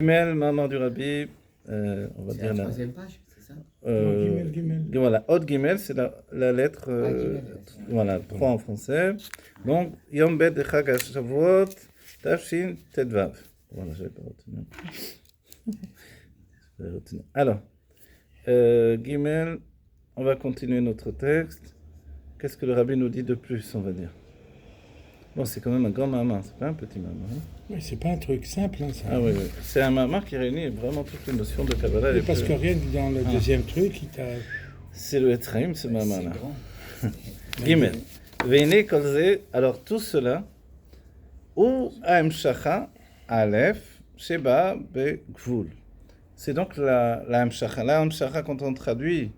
Gimel, maman du Rabbi, on va C'est dire la la troisième page, c'est ça? Gimel. voilà, Od Gimel, c'est la lettre, Gimel, voilà, 3 en français. Donc, Yom Bet de Chag HaShavuot, Tafshin Tedvav. Voilà, j'avais pas retenu. J'avais retenu. Alors, Gimel, on va continuer notre texte. Qu'est-ce que le Rabbi nous dit de plus, on va dire? Bon, c'est quand même un grand maman, c'est pas un petit maman. Hein? Oui, c'est pas un truc simple, hein, ça. Ah oui, oui. C'est un maman qui réunit vraiment toutes les notions de Kabbalah. Oui, parce que rien que dans le deuxième truc, il t'a... C'est le Etzraïm, ce maman-là. C'est grand. Gimel. Veine kolze, alors tout cela, ou Hamshacha, Aleph, Sheba, Be, Gvul. C'est donc la Hamshacha. La Hamshacha, quand on traduit,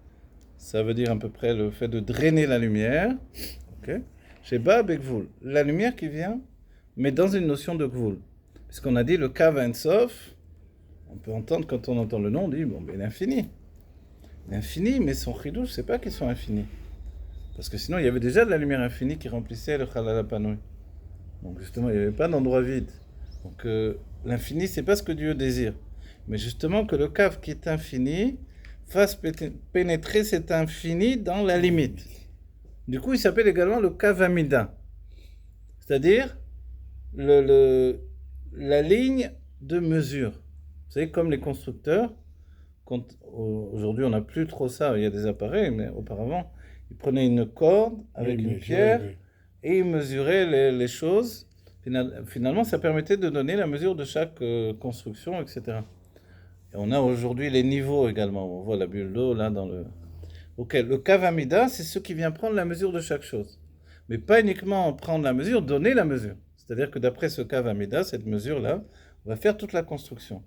ça veut dire à peu près le fait de drainer la lumière. Ok. Sheba, Be, Gvul. La lumière qui vient, mais dans une notion de Gvul. Puisqu'on a dit le Kav Ein Sof, on peut entendre, quand on entend le nom, on dit, bon, ben l'infini. L'infini, mais son chidouche, c'est pas qu'ils sont infinis. Parce que sinon, il y avait déjà de la lumière infinie qui remplissait le Chalal HaPanui. Donc justement, il n'y avait pas d'endroit vide. Donc l'infini, c'est pas ce que Dieu désire. Mais justement, que le Kav qui est infini fasse pénétrer cet infini dans la limite. Du coup, il s'appelle également le Kav Amida. C'est-à-dire la ligne de mesure. Vous savez, comme les constructeurs, aujourd'hui on n'a plus trop ça, il y a des appareils, mais auparavant, ils prenaient une corde avec une pierre et ils mesuraient les choses. Finalement, ça permettait de donner la mesure de chaque construction, etc. Et on a aujourd'hui les niveaux également. On voit la bulle d'eau là dans le... Ok, le Kav Amida, c'est ce qui vient prendre la mesure de chaque chose. Mais pas uniquement prendre la mesure, donner la mesure. C'est-à-dire que d'après ce Kav Amida, cette mesure-là, on va faire toute la construction.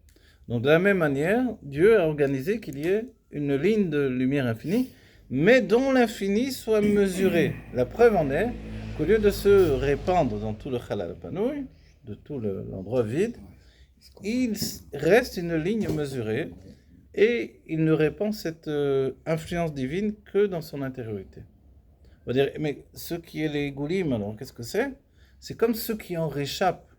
Donc de la même manière, Dieu a organisé qu'il y ait une ligne de lumière infinie, mais dont l'infini soit mesuré. La preuve en est qu'au lieu de se répandre dans tout le Chalal HaPanui, de tout l'endroit vide, il reste une ligne mesurée et il ne répand cette influence divine que dans son intériorité. On va dire, mais ce qui est les goulim, alors qu'est-ce que c'est? C'est comme ceux qui en réchappent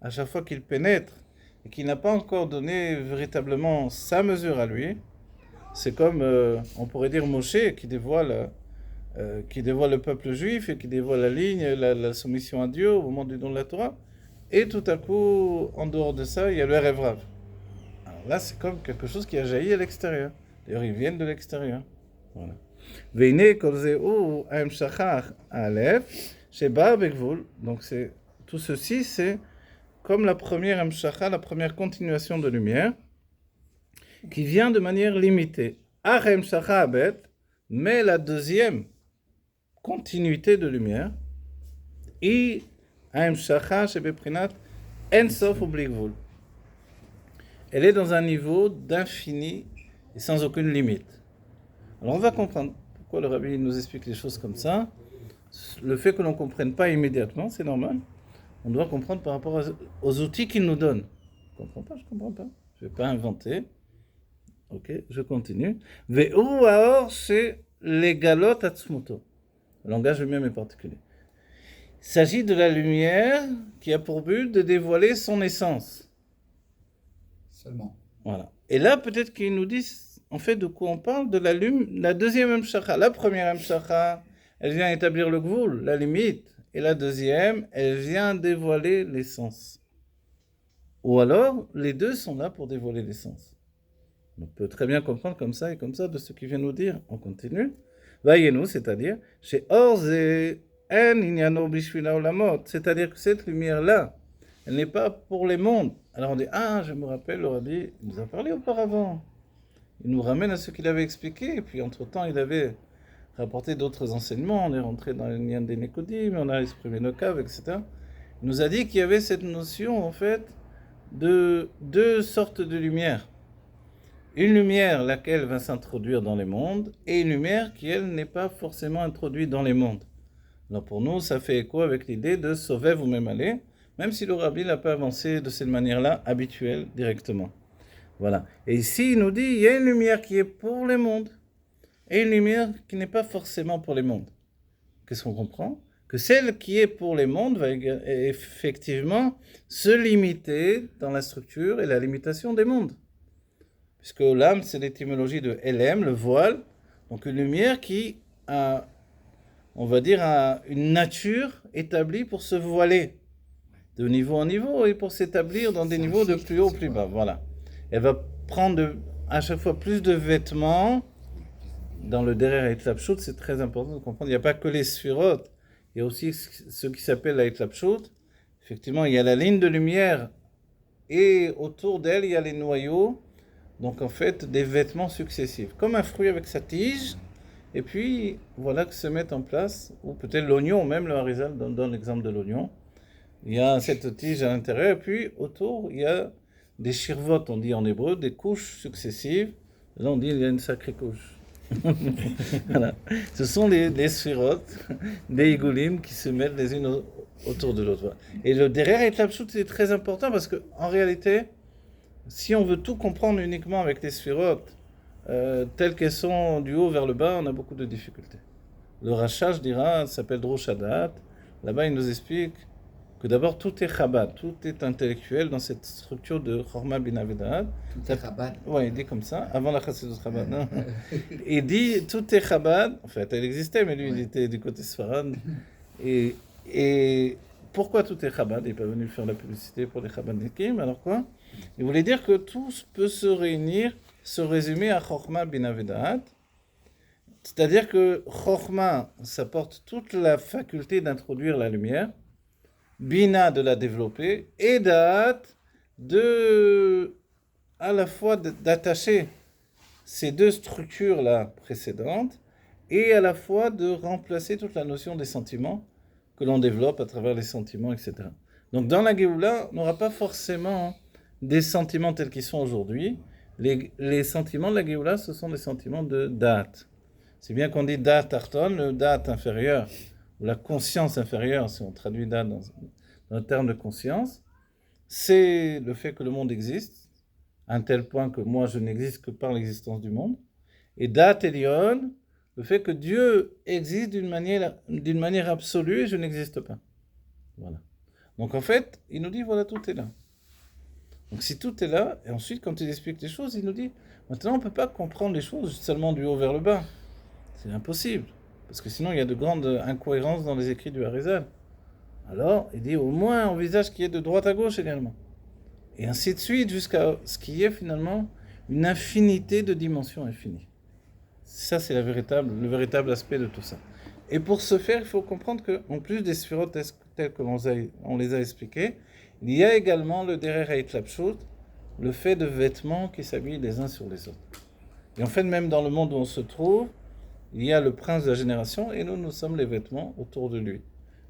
à chaque fois qu'ils pénètrent et qui n'a pas encore donné véritablement sa mesure à lui. C'est comme, on pourrait dire, Moshe qui dévoile le peuple juif et qui dévoile la ligne, la soumission à Dieu au moment du don de la Torah. Et tout à coup, en dehors de ça, il y a le Erev Rav. Alors là, c'est comme quelque chose qui a jailli à l'extérieur. D'ailleurs, ils viennent de l'extérieur. Voilà. Veine kolzeu hamshachach alef sheba begvul. Donc tout ceci, c'est comme la première hamshacha, la première continuation de lumière, qui vient de manière limitée. Ach hamshacha abet, mais la deuxième continuité de lumière, et hamshacha shebeprinat en sof ou bligvul. Elle est dans un niveau d'infini et sans aucune limite. Alors on va comprendre pourquoi le Rabbi nous explique les choses comme ça. Le fait que l'on ne comprenne pas immédiatement, c'est normal. On doit comprendre par rapport aux outils qu'il nous donne. Je ne comprends pas, je ne comprends pas. Je ne vais pas inventer. Ok, je continue. Ve'u aor c'est les galot atzmuto. Le langage lui-même est particulier. Il s'agit de la lumière qui a pour but de dévoiler son essence. Seulement. Voilà. Et là, peut-être qu'ils nous disent, en fait, de quoi on parle? De la deuxième Hamshacha. La première Hamshacha, elle vient établir le gvoul, la limite. Et la deuxième, elle vient dévoiler l'essence. Ou alors, les deux sont là pour dévoiler l'essence. On peut très bien comprendre comme ça et comme ça de ce qu'il vient nous dire. On continue. Vayenu, c'est-à-dire, chez Orze en inyano bishvila olamot. C'est-à-dire que cette lumière-là, elle n'est pas pour les mondes. Alors on dit, je me rappelle, le Rabbi, il nous a parlé auparavant. Il nous ramène à ce qu'il avait expliqué, et puis entre-temps, il avait rapporté d'autres enseignements, on est rentré dans les liens des Nécodim, on a exprimé nos caves, etc. Il nous a dit qu'il y avait cette notion, en fait, de deux sortes de lumière. Une lumière, laquelle va s'introduire dans les mondes, et une lumière qui, elle, n'est pas forcément introduite dans les mondes. Alors pour nous, ça fait écho avec l'idée de sauver vous même aller, même si le Rabbi n'a pas avancé de cette manière-là, habituelle, directement. Voilà. Et ici, il nous dit, il y a une lumière qui est pour les mondes, et une lumière qui n'est pas forcément pour les mondes. Qu'est-ce qu'on comprend? que celle qui est pour les mondes va effectivement se limiter dans la structure et la limitation des mondes. Puisque l'âme, c'est l'étymologie de LM, le voile, donc une lumière qui a, on va dire, une nature établie pour se voiler de niveau en niveau et pour s'établir dans des niveaux de plus haut, plus bas. Voilà. Elle va prendre à chaque fois plus de vêtements. Dans le derrière Eitlapshut, c'est très important de comprendre. Il n'y a pas que les sphirotes. Il y a aussi ce qui s'appelle la Eitlapshut. Effectivement, il y a la ligne de lumière et autour d'elle, il y a les noyaux. Donc en fait, des vêtements successifs. Comme un fruit avec sa tige. Et puis, voilà que se mettent en place, ou peut-être l'oignon, même le Harizal donne l'exemple de l'oignon. Il y a cette tige à l'intérieur, et puis autour, il y a des shirvot, on dit en hébreu, des couches successives. Là, on dit qu'il y a une sacrée couche. Voilà. Ce sont les sphirotes, des igoulim qui se mettent les unes autour de l'autre. Et le derrière Eitlapshut, c'est très important parce qu'en réalité, si on veut tout comprendre uniquement avec les sphirotes, telles qu'elles sont du haut vers le bas, on a beaucoup de difficultés. Le Rachach dira, ça s'appelle Droshadat. Là-bas, il nous explique que d'abord, tout est Chabad, tout est intellectuel dans cette structure de Chorma bin Avedad. Tout est Chabad. Oui, il dit comme ça, avant la Chassidut Chabad. Non. Il dit, tout est Chabad. En fait, elle existait, mais lui, il était du côté Sfarad. Et pourquoi tout est Chabad? Il n'est pas venu faire la publicité pour les Chabadnikim, alors quoi? Il voulait dire que tout peut se réunir, se résumer à Chorma bin Avedad. C'est-à-dire que Chorma, ça porte toute la faculté d'introduire la lumière, Bina de la développer, et Da'at à la fois d'attacher ces deux structures-là précédentes, et à la fois de remplacer toute la notion des sentiments que l'on développe à travers les sentiments, etc. Donc dans la Géoula, on n'aura pas forcément des sentiments tels qu'ils sont aujourd'hui. Les sentiments de la Géoula, ce sont des sentiments de Da'at. C'est bien qu'on dit Da'at Tarton, le Da'at inférieur, ou la conscience inférieure, si on traduit Da'at dans le terme de conscience, c'est le fait que le monde existe, à un tel point que moi je n'existe que par l'existence du monde. Et Da'at Elyon, le fait que Dieu existe d'une manière absolue et je n'existe pas. Voilà. Donc en fait, il nous dit, voilà, tout est là. Donc si tout est là, et ensuite quand il explique les choses, il nous dit, maintenant on ne peut pas comprendre les choses seulement du haut vers le bas. C'est impossible, parce que sinon il y a de grandes incohérences dans les écrits du Harizal. Alors, il dit au moins envisage qu'il y ait de droite à gauche également. Et ainsi de suite, jusqu'à ce qu'il y ait finalement une infinité de dimensions infinies. Ça, c'est le véritable aspect de tout ça. Et pour ce faire, il faut comprendre qu'en plus des sphirotes telles que on les a expliquées, il y a également le derrière Eitlapshut, le fait de vêtements qui s'habillent les uns sur les autres. Et en fait, même dans le monde où on se trouve, il y a le prince de la génération et nous sommes les vêtements autour de lui.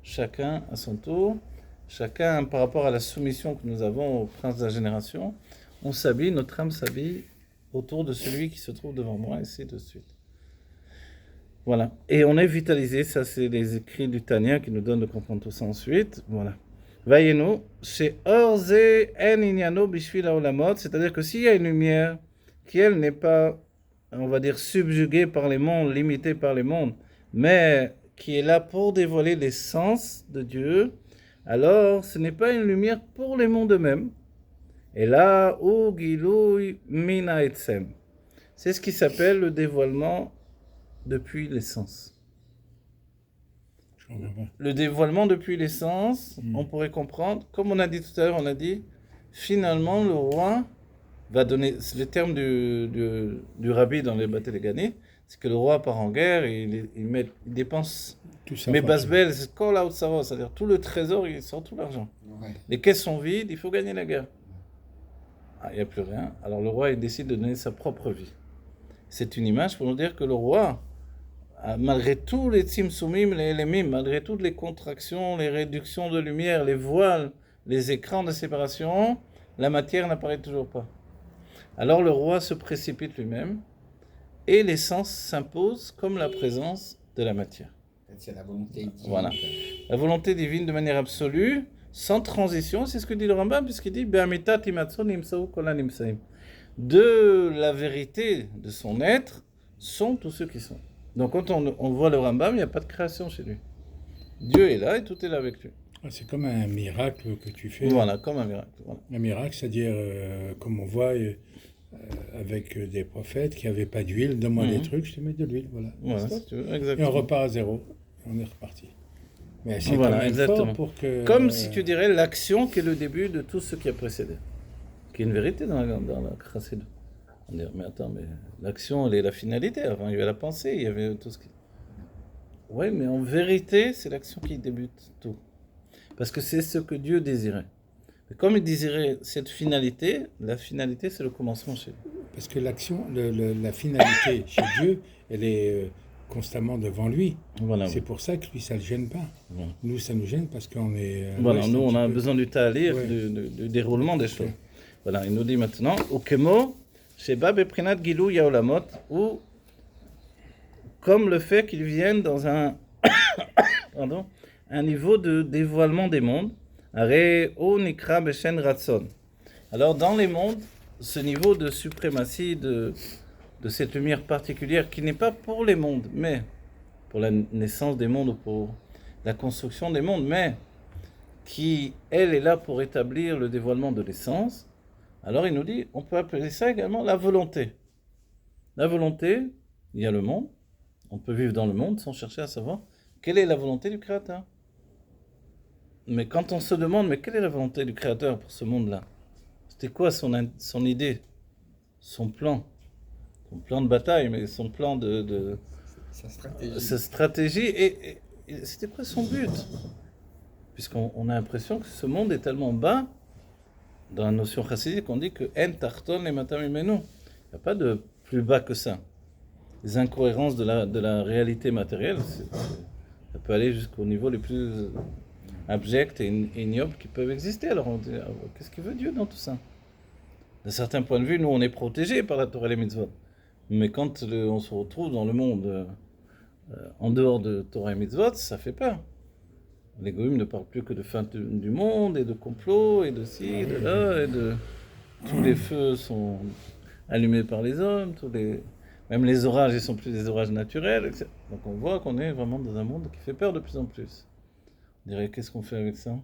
Chacun à son tour, chacun par rapport à la soumission que nous avons au prince de la génération, on s'habille, notre âme s'habille autour de celui qui se trouve devant moi, et ainsi de suite. Voilà. Et on est vitalisé, ça c'est les écrits du Tanya qui nous donnent de comprendre tout ça ensuite. Voilà. Voyez-nous, chez Orze en inyano bishvil haolamot, c'est-à-dire que s'il y a une lumière qui elle n'est pas, on va dire, subjuguée par les mondes, limitée par les mondes, mais qui est là pour dévoiler l'essence de Dieu, alors ce n'est pas une lumière pour les mondes eux-mêmes. Et là, ou gilui mina etsem. C'est ce qui s'appelle le dévoilement depuis l'essence. Le dévoilement depuis l'essence, on pourrait comprendre, comme on a dit tout à l'heure, on a dit, finalement le roi va donner, c'est le terme du rabbi dans les Batelegani, c'est que le roi part en guerre et il dépense mes basbel, c'est call out savo, c'est-à-dire tout le trésor, il sort tout l'argent. Ouais. Les caisses sont vides, il faut gagner la guerre. Il n'y a plus rien. Alors le roi il décide de donner sa propre vie. C'est une image pour nous dire que le roi, malgré tous les tzimtzumim, les élémim, malgré toutes les contractions, les réductions de lumière, les voiles, les écrans de séparation, la matière n'apparaît toujours pas. Alors le roi se précipite lui-même et l'essence s'impose comme la présence de la matière. C'est la volonté divine. Voilà. La volonté divine de manière absolue, sans transition, c'est ce que dit le Rambam, puisqu'il dit Be'amita timatson nimsau kola nimsaim. De la vérité de son être sont tous ceux qui sont. Donc quand on voit le Rambam, il n'y a pas de création chez lui. Dieu est là et tout est là avec lui. C'est comme un miracle que tu fais. Voilà, comme un miracle. Voilà. Un miracle, c'est-à-dire, comme on voit avec des prophètes qui n'avaient pas d'huile, donne-moi des trucs, je te mets de l'huile, voilà. Voilà, si tu veux, Et on exactement. repart à zéro, on est reparti. Mais c'est Voilà, quand même exactement. fort pour que... Comme si tu dirais l'action qui est le début de tout ce qui a précédé. Qui est une vérité dans la chassid. On dirait, mais attends, mais l'action, elle est la finalité. Avant, il y avait la pensée, il y avait tout ce qui... Oui, mais en vérité, c'est l'action qui débute tout. Parce que c'est ce que Dieu désirait. Et comme il désirait cette finalité, la finalité, c'est le commencement chez lui. Parce que l'action, la finalité chez Dieu, elle est constamment devant lui. Voilà. C'est pour ça que lui, ça ne le gêne pas. Voilà. Nous, ça nous gêne parce qu'on est... Voilà, nous, on a peu... besoin du talir, Ouais. du déroulement des choses. Voilà, il nous dit maintenant, Okemo, Sheba Beprinat Gilou Yaolamot, ou comme le fait qu'ils viennent dans un, pardon, un niveau de dévoilement des mondes, Are O Nikra Beshen Ratson. Alors, dans les mondes, ce niveau de suprématie de cette lumière particulière qui n'est pas pour les mondes, mais pour la naissance des mondes ou pour la construction des mondes, mais qui, elle, est là pour établir le dévoilement de l'essence, alors il nous dit, on peut appeler ça également la volonté. La volonté, il y a le monde, on peut vivre dans le monde sans chercher à savoir quelle est la volonté du Créateur. Mais quand on se demande, mais quelle est la volonté du Créateur pour ce monde-là? C'était quoi son idée, son plan de bataille, mais son plan sa stratégie, et c'était quoi son but? Puisqu'on a l'impression que ce monde est tellement bas, dans la notion chassidique, on dit que en tarton et matam imenu. Il n'y a pas de plus bas que ça. Les incohérences de la réalité matérielle, ça peut aller jusqu'au niveau les plus abjects et ignobles qui peuvent exister. Alors on dit, qu'est-ce qu'il veut Dieu dans tout ça? D'un certain point de vue, nous on est protégés par la Torah et les mitzvot. Mais quand on se retrouve dans le monde en dehors de Torah et mitzvot, ça fait peur. Les goïms ne parlent plus que de fin du monde et de complots et de ci, et de là, et de... Tous les feux sont allumés par les hommes, même les orages, ils ne sont plus des orages naturels, etc. Donc on voit qu'on est vraiment dans un monde qui fait peur de plus en plus. On dirait, qu'est-ce qu'on fait avec ça?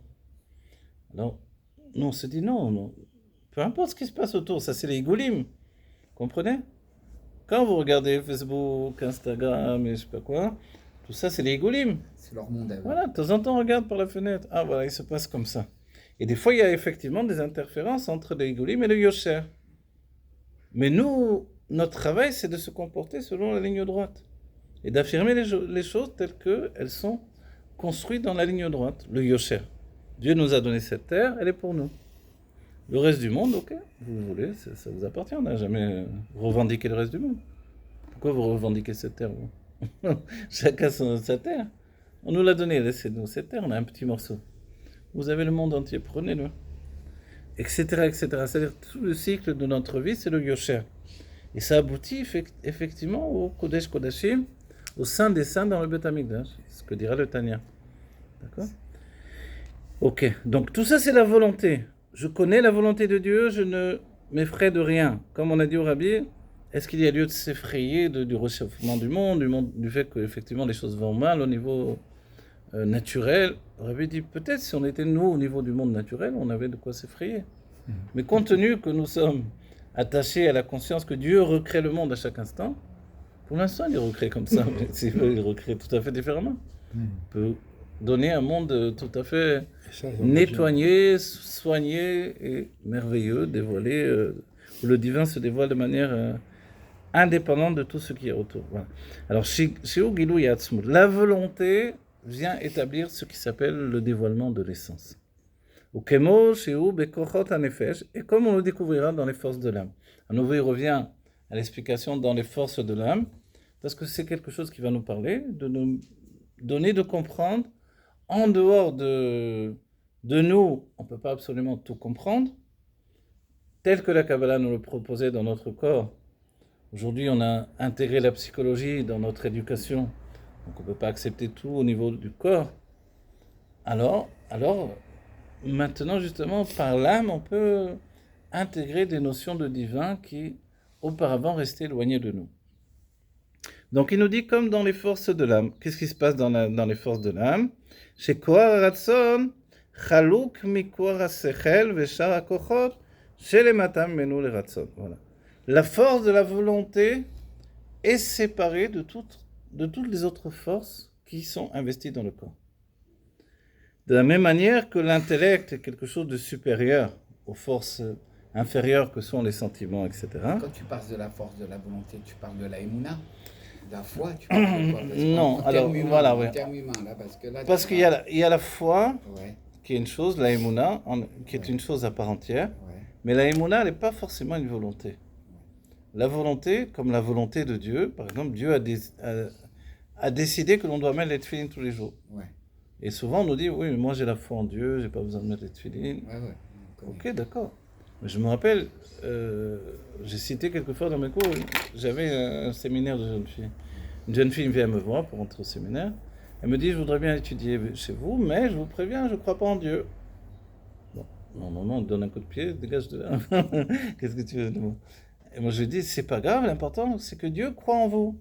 Alors, nous on se dit non, peu importe ce qui se passe autour, ça c'est les goïms, comprenez? Quand vous regardez Facebook, Instagram et je sais pas quoi, tout ça c'est les goïms. C'est leur monde à eux. Voilà, de temps en temps, on regarde par la fenêtre. Ah, voilà, il se passe comme ça. Et des fois, il y a effectivement des interférences entre le Igolim et le Yosher. Mais nous, notre travail, c'est de se comporter selon la ligne droite. Et d'affirmer les choses telles qu'elles sont construites dans la ligne droite. Le Yosher. Dieu nous a donné cette terre, elle est pour nous. Le reste du monde, ok, vous voulez, ça vous appartient. On n'a jamais revendiqué le reste du monde. Pourquoi vous revendiquez cette terre, vous? Chacun sa terre. On nous l'a donné, laissez-nous cette terre, on a un petit morceau. Vous avez le monde entier, prenez-le. Etc., etc. C'est-à-dire tout le cycle de notre vie, c'est le Yosher. Et ça aboutit effectivement au Kodesh Kodashim, au sein des saints dans le Beth Amikdash, ce que dira le Tanya. D'accord? Ok, donc tout ça c'est la volonté. Je connais la volonté de Dieu, je ne m'effraie de rien. Comme on a dit au Rabbi, est-ce qu'il y a lieu de s'effrayer du réchauffement du monde, du fait qu'effectivement les choses vont mal au niveau naturel? Le Rabbi dit peut-être si on était nous au niveau du monde naturel, on avait de quoi s'effrayer. Mais compte tenu que nous sommes attachés à la conscience que Dieu recrée le monde à chaque instant, pour l'instant il est recrée comme ça, mais s'il veut, il recrée tout à fait différemment. Il peut donner un monde tout à fait nettoyé, soigné et merveilleux, dévoilé, où le divin se dévoile de manière indépendante de tout ce qui est autour. Voilà. Alors, Shi'u Gilou Yatzmut, la volonté vient établir ce qui s'appelle le dévoilement de l'essence. Ukemo Shi'u Bekochot HaNefesh, et comme on le découvrira dans les forces de l'âme. À nouveau, il revient à l'explication dans les forces de l'âme, parce que c'est quelque chose qui va nous parler, de nous donner de comprendre. En dehors de nous, on ne peut pas absolument tout comprendre, tel que la Kabbalah nous le proposait dans notre corps. Aujourd'hui, on a intégré la psychologie dans notre éducation, donc on ne peut pas accepter tout au niveau du corps. Alors, maintenant, justement, par l'âme, on peut intégrer des notions de divin qui, auparavant, restaient éloignées de nous. Donc il nous dit comme dans les forces de l'âme. Qu'est-ce qui se passe dans les forces de l'âme? Chez Koar Ratson, Chalouk Mikoar Asechel Veshar Akochot, chez les Matam Menou les Ratson. Voilà. La force de la volonté est séparée de toutes les autres forces qui sont investies dans le corps. De la même manière que l'intellect est quelque chose de supérieur aux forces inférieures que sont les sentiments, etc. Quand tu parles de la force de la volonté, tu parles de la émouna, de la foi, tu parles de quoi? Non, alors voilà, en ouais. termes humains, là, parce que là, Parce qu'il y a la foi, Ouais, qui est une chose, la émouna, qui est une chose à part entière, ouais, mais la émouna, elle n'est pas forcément une volonté. La volonté, comme la volonté de Dieu, par exemple, Dieu a décidé que l'on doit mettre les tefilines tous les jours. ouais, Et souvent, on nous dit, oui, mais moi j'ai la foi en Dieu, j'ai pas besoin de mettre les tefilines. ouais. On connaît. Ok, d'accord. Mais je me rappelle, j'ai cité quelquefois dans mes cours, j'avais un séminaire de jeunes filles. Une jeune fille vient me voir pour entrer au séminaire. Elle me dit, je voudrais bien étudier chez vous, mais je vous préviens, je ne crois pas en Dieu. Bon, normalement, on te donne un coup de pied, dégage de là. Qu'est-ce que tu veux de moi? Et moi, je lui dis, c'est pas grave, l'important, c'est que Dieu croit en vous.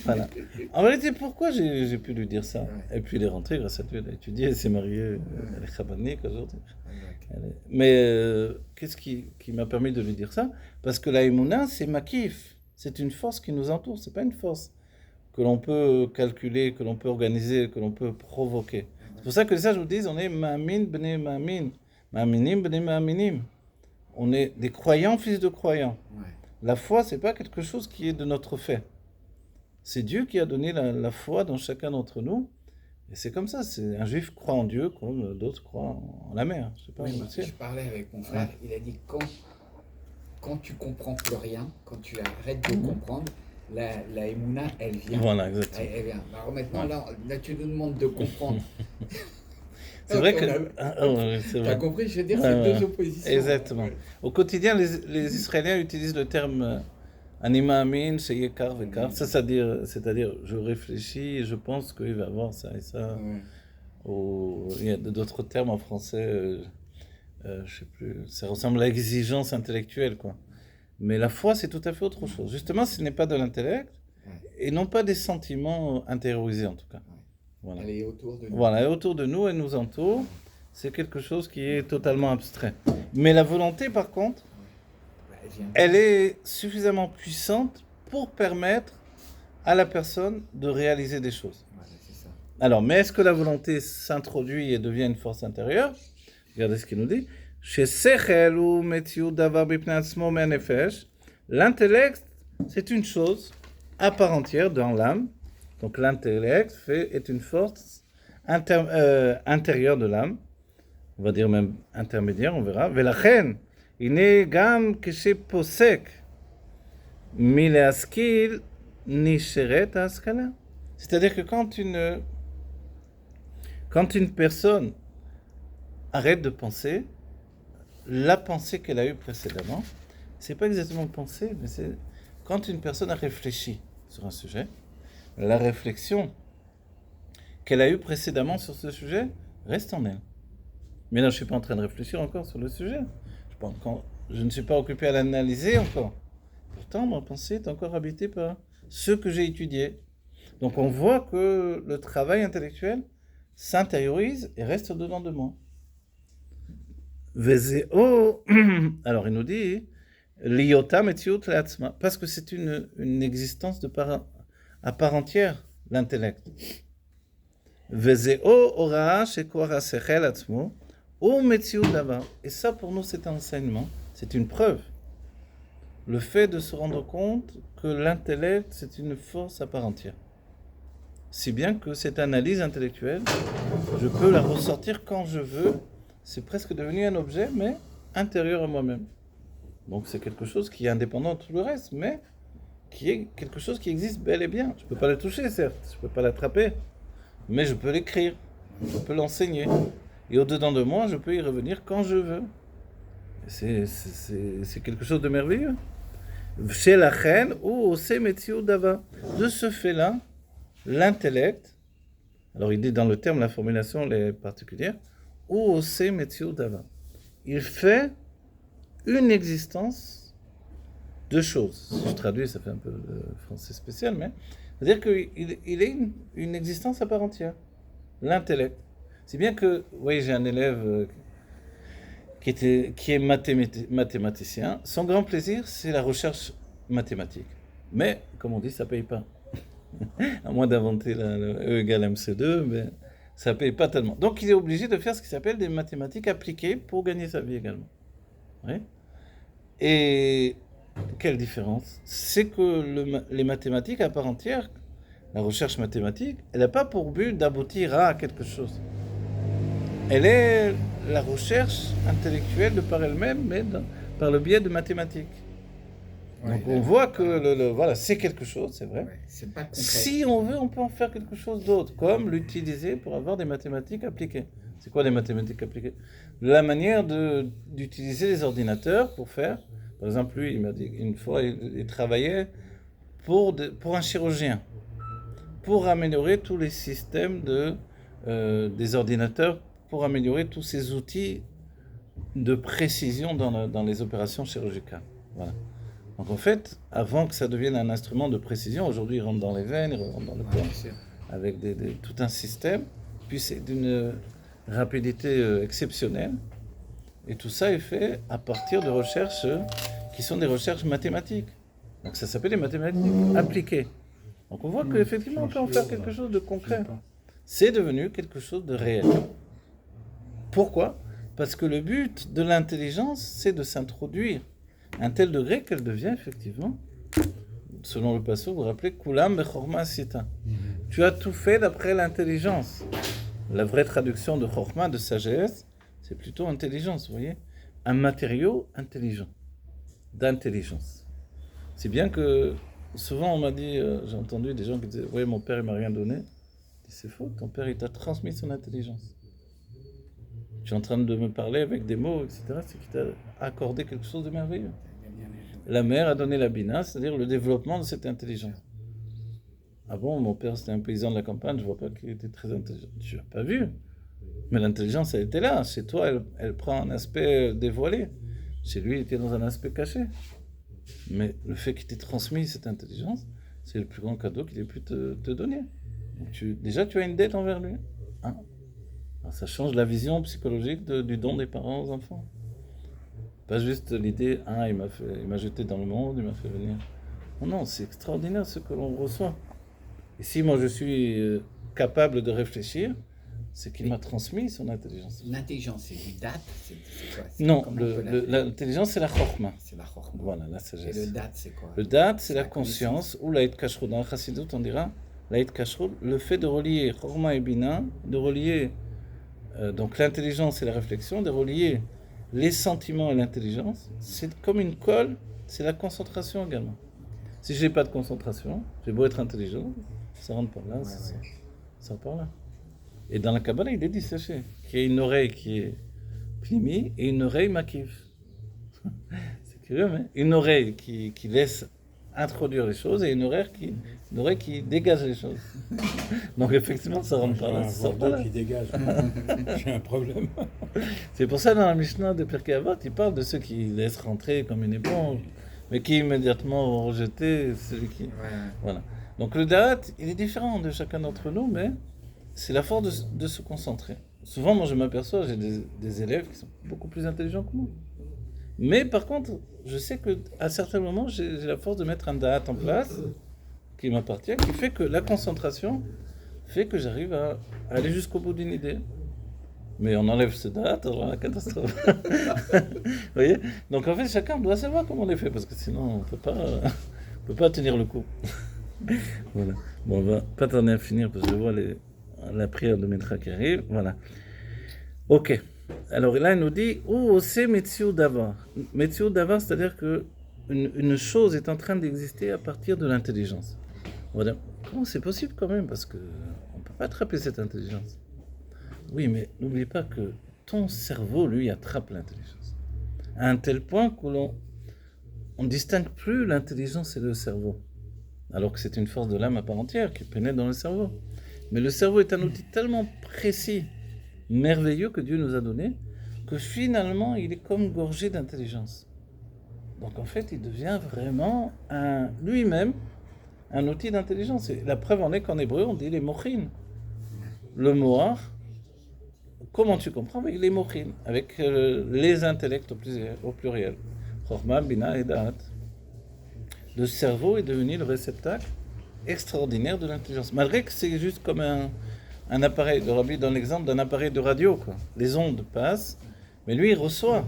Voilà. En réalité, pourquoi j'ai pu lui dire ça? Ouais. Et puis, il est rentré, grâce à Dieu, elle a étudié, elle s'est mariée, elle est chabanique aujourd'hui. Ouais, Mais qu'est-ce qui m'a permis de lui dire ça? Parce que la Emouna, c'est makif. C'est une force qui nous entoure. C'est pas une force que l'on peut calculer, que l'on peut organiser, que l'on peut provoquer. C'est pour ça que les sages nous disent, on est ma'amin b'nei ma'amin, ma'aminim b'nei ma'aminim. On est des croyants, fils de croyants. ouais. La foi, c'est pas quelque chose qui est de notre fait. C'est Dieu qui a donné la foi dans chacun d'entre nous. Et c'est comme ça. Un juif croit en Dieu comme d'autres croient en la mer. Je sais pas, Oui, vous moi, savez. je parlais avec mon frère, il a dit quand tu comprends plus rien, quand tu arrêtes de comprendre, la émouna, elle vient. Voilà, exactement. Elle vient. Alors maintenant, là, tu nous demandes de comprendre. C'est vrai que. C'est Tu as vrai. compris, je veux dire, Ouais, c'est ouais. deux oppositions. Exactement. Ouais. Au quotidien, les Israéliens utilisent le terme anima amin, sheyekar vekar. Ça, c'est-à-dire, je réfléchis et je pense qu'il va y avoir ça et ça. Ouais. Il y a d'autres termes en français, je sais plus. Ça ressemble à l'exigence intellectuelle, quoi. Mais la foi, c'est tout à fait autre chose. Justement, ce n'est pas de l'intellect et non pas des sentiments intériorisés, en tout cas. Voilà. Elle est autour de nous. Voilà, et autour de nous, elle nous entoure. C'est quelque chose qui est totalement abstrait. Mais la volonté, par contre, Elle vient. elle est suffisamment puissante pour permettre à la personne de réaliser des choses. Voilà, c'est ça. Alors, mais est-ce que la volonté s'introduit et devient une force intérieure? Regardez ce qu'il nous dit. Chez Sechel ou Metziut Davar Bipnei Atzmo Me'anefesh, l'intellect, c'est une chose à part entière dans l'âme. Donc l'intellect est une force intérieure de l'âme. On va dire même intermédiaire, on verra. Velachen, הנה גם כשפוסק מלהשכיל נשארת ההשכלה. C'est-à-dire que quand une personne arrête de penser, la pensée qu'elle a eue précédemment, c'est pas exactement penser, mais c'est quand une personne a réfléchi sur un sujet, la réflexion qu'elle a eue précédemment sur ce sujet reste en elle. Mais là, je ne suis pas en train de réfléchir encore sur le sujet. Je ne suis pas occupé à l'analyser encore. Pourtant, ma pensée est encore habitée par ce que j'ai étudié. Donc, on voit que le travail intellectuel s'intériorise et reste au-dedans de moi. Vezeo, alors il nous dit, liyota metziut le'atzma, parce que c'est une existence à part entière, l'intellect. Vezeo ora shekoar hasechel atzmo, ou metziut davar. Et ça, pour nous, c'est un enseignement, c'est une preuve. Le fait de se rendre compte que l'intellect, c'est une force à part entière. Si bien que cette analyse intellectuelle, je peux la ressortir quand je veux. C'est presque devenu un objet, mais intérieur à moi-même. Donc c'est quelque chose qui est indépendant de tout le reste, mais qui est quelque chose qui existe bel et bien. Je ne peux pas le toucher, certes, je ne peux pas l'attraper, mais je peux l'écrire, je peux l'enseigner. Et au-dedans de moi, je peux y revenir quand je veux. C'est quelque chose de merveilleux. Chez la reine, ou au Metziut Davar. De ce fait-là, l'intellect, alors il dit dans le terme, la formulation est particulière, ou au Metziut Davar. Il fait une existence deux choses. Si je traduis, ça fait un peu de français spécial, mais c'est-à-dire qu'il est une existence à part entière. L'intellect. C'est bien que, vous voyez, j'ai un élève qui est mathématicien. Son grand plaisir, c'est la recherche mathématique. Mais, comme on dit, ça ne paye pas. À moins d'inventer le E égale MC2, mais ça ne paye pas tellement. Donc, il est obligé de faire ce qui s'appelle des mathématiques appliquées pour gagner sa vie également. Oui. Et quelle différence? C'est que les mathématiques à part entière, la recherche mathématique, elle n'a pas pour but d'aboutir à quelque chose. Elle est la recherche intellectuelle de par elle-même, mais par le biais de mathématiques. Donc on voit que voilà, c'est quelque chose, c'est vrai. Ouais, c'est pas concret. Si on veut, on peut en faire quelque chose d'autre, comme l'utiliser pour avoir des mathématiques appliquées. C'est quoi les mathématiques appliquées? La manière d'utiliser les ordinateurs pour faire. Par exemple, lui, il m'a dit une fois, il travaillait pour un chirurgien, pour améliorer tous les systèmes des ordinateurs, pour améliorer tous ces outils de précision dans les opérations chirurgicales. Voilà. Donc en fait, avant que ça devienne un instrument de précision, aujourd'hui il rentre dans les veines, il rentre dans le corps, avec tout un système, puis c'est d'une rapidité exceptionnelle. Et tout ça est fait à partir de recherches qui sont des recherches mathématiques. Donc ça s'appelle les mathématiques appliquées. Donc on voit qu'effectivement on peut en faire quelque chose de concret. C'est devenu quelque chose de réel. Pourquoi? Parce que le but de l'intelligence, c'est de s'introduire à un tel degré qu'elle devient effectivement, selon le passage, vous vous rappelez, Kulam bechorma sita. Tu as tout fait d'après l'intelligence. La vraie traduction de chorma, de sagesse, c'est plutôt intelligence, vous voyez? Un matériau intelligent, d'intelligence. C'est bien que, souvent on m'a dit, j'ai entendu des gens qui disaient, oui, mon père il m'a rien donné. C'est faux, ton père il t'a transmis son intelligence. Tu es en train de me parler avec des mots, etc. C'est qu'il t'a accordé quelque chose de merveilleux. La mère a donné la bina, c'est-à-dire le développement de cette intelligence. Ah bon, mon père c'était un paysan de la campagne, je vois pas qu'il était très intelligent. Tu l'as pas vu. Mais l'intelligence, elle était là. Chez toi, elle prend un aspect dévoilé. Chez lui, il était dans un aspect caché. Mais le fait qu'il t'ait transmis cette intelligence, c'est le plus grand cadeau qu'il ait pu te donner. Donc déjà, tu as une dette envers lui. Hein? Alors, ça change la vision psychologique du don des parents aux enfants. Pas juste l'idée, il m'a jeté dans le monde, il m'a fait venir. Non, c'est extraordinaire ce que l'on reçoit. Et si moi je suis capable de réfléchir, c'est qu'il m'a transmis son intelligence. L'intelligence, c'est du date, c'est quoi? Non, l'intelligence c'est la chorma. C'est la chorma. Voilà, la sagesse. Et le date, c'est quoi? Le date, c'est la conscience, ou l'aït kashrut. Dans la chassidut, on dira l'aït kashrut, le fait de relier chorma et bina, de relier donc l'intelligence et la réflexion, de relier les sentiments et l'intelligence, c'est comme une colle, c'est la concentration également. Si je n'ai pas de concentration, j'ai beau être intelligent, ça rentre par là, ça rentre par là. Et dans la Kabbalah, il est dit, sachez, qu'il y a une oreille qui est plimi et une oreille makiv. C'est curieux, mais une oreille qui laisse introduire les choses et une oreille qui dégage les choses. Donc effectivement, ça rentre par là. Ça rentre qui dégage. J'ai un problème. C'est pour ça, dans la Mishnah de Pirkei Avot, il parle de ceux qui laissent rentrer comme une éponge, mais qui immédiatement vont rejeter celui qui... Voilà. Donc le da'at, il est différent de chacun d'entre nous, mais c'est la force de se concentrer. Souvent, moi, je m'aperçois, j'ai des élèves qui sont beaucoup plus intelligents que moi. Mais par contre, je sais qu'à certains moments, j'ai la force de mettre un da'at en place, qui m'appartient, qui fait que la concentration fait que j'arrive à aller jusqu'au bout d'une idée. Mais on enlève ce da'at, alors la catastrophe. Vous voyez? Donc en fait, chacun doit savoir comment on les fait, parce que sinon, on peut pas tenir le coup. Voilà. Bon, on va pas tarder à finir, parce que je vois la prière de Mincha qui arrive. Voilà. Ok. Alors là, il nous dit, c'est Metziou Davar. Metziou Davar, c'est-à-dire que une chose est en train d'exister à partir de l'intelligence. Voilà. Comment c'est possible quand même? Parce qu'on ne peut pas attraper cette intelligence. Oui, mais n'oublie pas que ton cerveau, lui, attrape l'intelligence. À un tel point qu'on ne distingue plus l'intelligence et le cerveau. Alors que c'est une force de l'âme à part entière qui pénètre dans le cerveau. Mais le cerveau est un outil tellement précis, merveilleux que Dieu nous a donné, que finalement, il est comme gorgé d'intelligence. Donc en fait, il devient vraiment lui-même un outil d'intelligence. Et la preuve en est qu'en hébreu, on dit les mochin. Le moar, comment tu comprends? Avec les mochin, avec les intellects au pluriel. Chorma, bina et da'at. Le cerveau est devenu le réceptacle extraordinaire de l'intelligence. Malgré que c'est juste comme un appareil, le Rabbi donne l'exemple d'un appareil de radio, quoi. Les ondes passent, mais lui, il reçoit.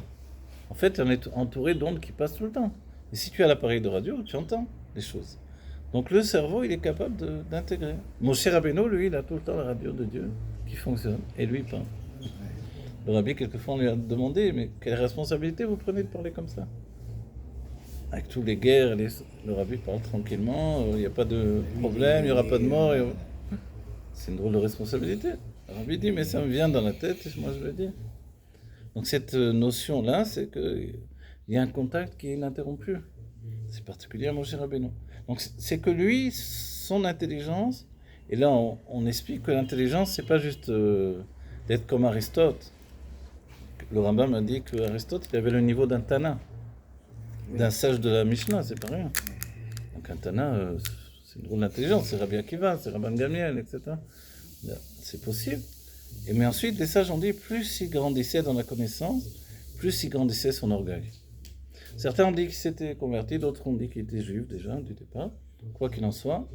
En fait, on est entouré d'ondes qui passent tout le temps. Et si tu as l'appareil de radio, tu entends les choses. Donc le cerveau, il est capable d'intégrer. Moshe Rabbeinu, lui, il a tout le temps la radio de Dieu qui fonctionne, et lui pas. Le Rabbi, quelquefois, on lui a demandé, mais quelle responsabilité vous prenez de parler comme ça? Avec toutes les guerres, le Rabbi parle tranquillement, il n'y a pas de problème, il n'y aura pas de mort. C'est une drôle de responsabilité. Le Rabbi dit, mais ça me vient dans la tête, et moi je le dis. Donc cette notion-là, c'est qu'il y a un contact qui est ininterrompu. C'est particulier à Moshe Rabbeinu. Donc c'est que lui, son intelligence, et là on explique que l'intelligence, c'est pas juste d'être comme Aristote. Le Rambam a dit qu'Aristote, il avait le niveau d'un Tana, d'un sage de la Mishnah, c'est pas rien. Donc un Tana, c'est une drôle d'intelligence, c'est Rabbi Akiva, c'est Rabban Gamiel, etc. C'est possible. Mais ensuite, les sages ont dit, plus il grandissait dans la connaissance, plus il grandissait son orgueil. Certains ont dit qu'il s'était converti, d'autres ont dit qu'il était juif déjà, du départ. Quoi qu'il en soit,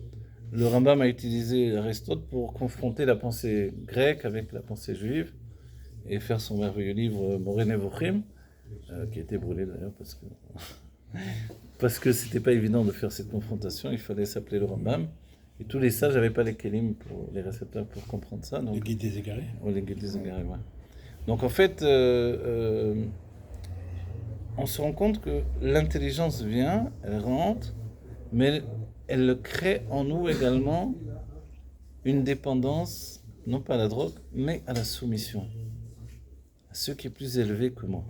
le Rambam a utilisé Aristote pour confronter la pensée grecque avec la pensée juive et faire son merveilleux livre Moreh Nevuchim, qui a été brûlé d'ailleurs parce que c'était pas évident de faire cette confrontation, il fallait s'appeler le Rambam. Et tous les sages n'avaient pas les kélim, les récepteurs pour comprendre ça. Donc, les guides des égarés. Oui, les guides des égarés, ouais. Donc en fait, on se rend compte que l'intelligence vient, elle rentre, mais elle crée en nous également une dépendance, non pas à la drogue, mais à la soumission, à ce qui est plus élevé que moi.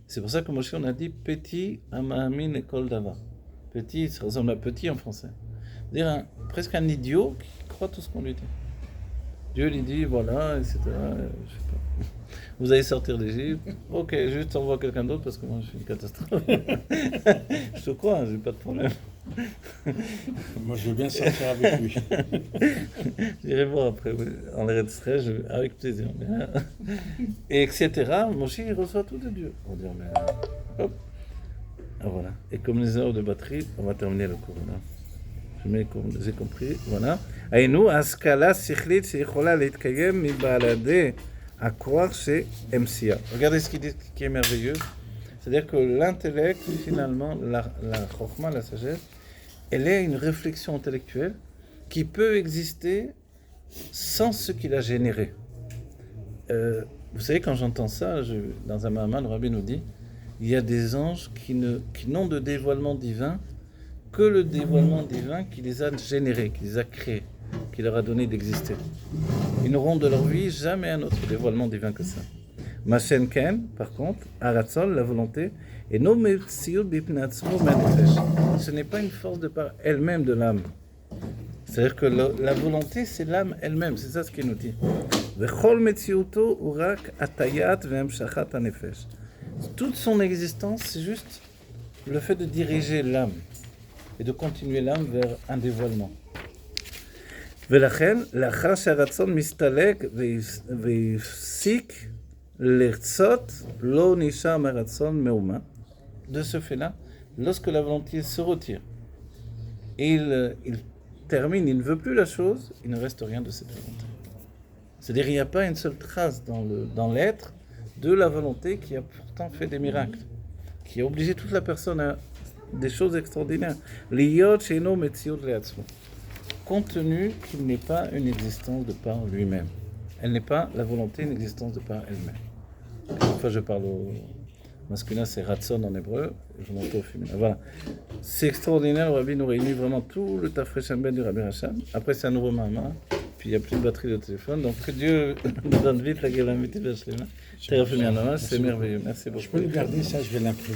C'est pour ça que Moshe, on a dit petit amamin ekol dava. Petit, ça ressemble à petit en français. Dire presque un idiot qui croit tout ce qu'on lui dit. Dieu lui dit, voilà, etc. Je sais pas. Vous allez sortir d'Égypte. Ok, juste envoie quelqu'un d'autre parce que moi je suis une catastrophe. Je te crois, j'ai pas de problème. Moi je veux bien sortir avec lui. J'irai voir après, en l'air extrait, avec plaisir. Et etc. Moshe il reçoit tout de Dieu. On va dire, mais hop. Ah, voilà. Et comme les heures de batterie, on va terminer le cours là. J'ai compris, voilà. Aïnou, askala sikhlit sheikhola litkayem mi balade à croire chez MCA. Regardez ce qu'il dit qui est merveilleux. C'est-à-dire que l'intellect, finalement, la chokhma, la sagesse, elle est une réflexion intellectuelle qui peut exister sans ce qu'il a généré. Vous savez, quand j'entends ça, dans un Mahamar, le Rabbi nous dit, il y a des anges qui n'ont de dévoilement divin que le dévoilement divin qui les a générés, qui les a créés, qui leur a donné d'exister. Ils n'auront de leur vie jamais un autre dévoilement divin que ça. Machen Ken, par contre, Aratzol, la volonté, et no metsiut bipnatzmo manifesh. Ce n'est pas une force de par elle-même de l'âme. C'est-à-dire que la volonté, c'est l'âme elle-même, c'est ça ce qu'il nous dit. Vechol metsiuto urak atayat ve'emshachat hanefesh. Toute son existence, c'est juste le fait de diriger l'âme et de continuer l'âme vers un dévoilement. ולכן, לאחר שהרצון מסתלק והפסיק לרצות, לא נשאר מהרצון מאומה. De ce fait-là, lorsque la volonté se retire et il termine, il ne veut plus la chose, il ne reste rien de cette volonté. C'est-à-dire, il n'y a pas une seule trace dans l'être de la volonté qui a pourtant fait des miracles, qui a obligé toute la personne à des choses extraordinaires. L'iyot sheino metziut le'atzmo. Compte tenu qu'il n'est pas une existence de par lui-même. Elle n'est pas la volonté, une existence de par elle-même. Une fois je parle au masculin, c'est Ratson en hébreu, je m'entends au féminin. Voilà. C'est extraordinaire, le Rabbi nous réunit vraiment tout le Tafresh Ben du Rabbi Racham. Après, c'est un nouveau Mahama, puis il n'y a plus de batterie de téléphone. Donc que Dieu nous donne vite la gueule invitée de la Shlema. C'est merveilleux. Merci beaucoup. Je peux le garder, ça, je vais l'imprimer.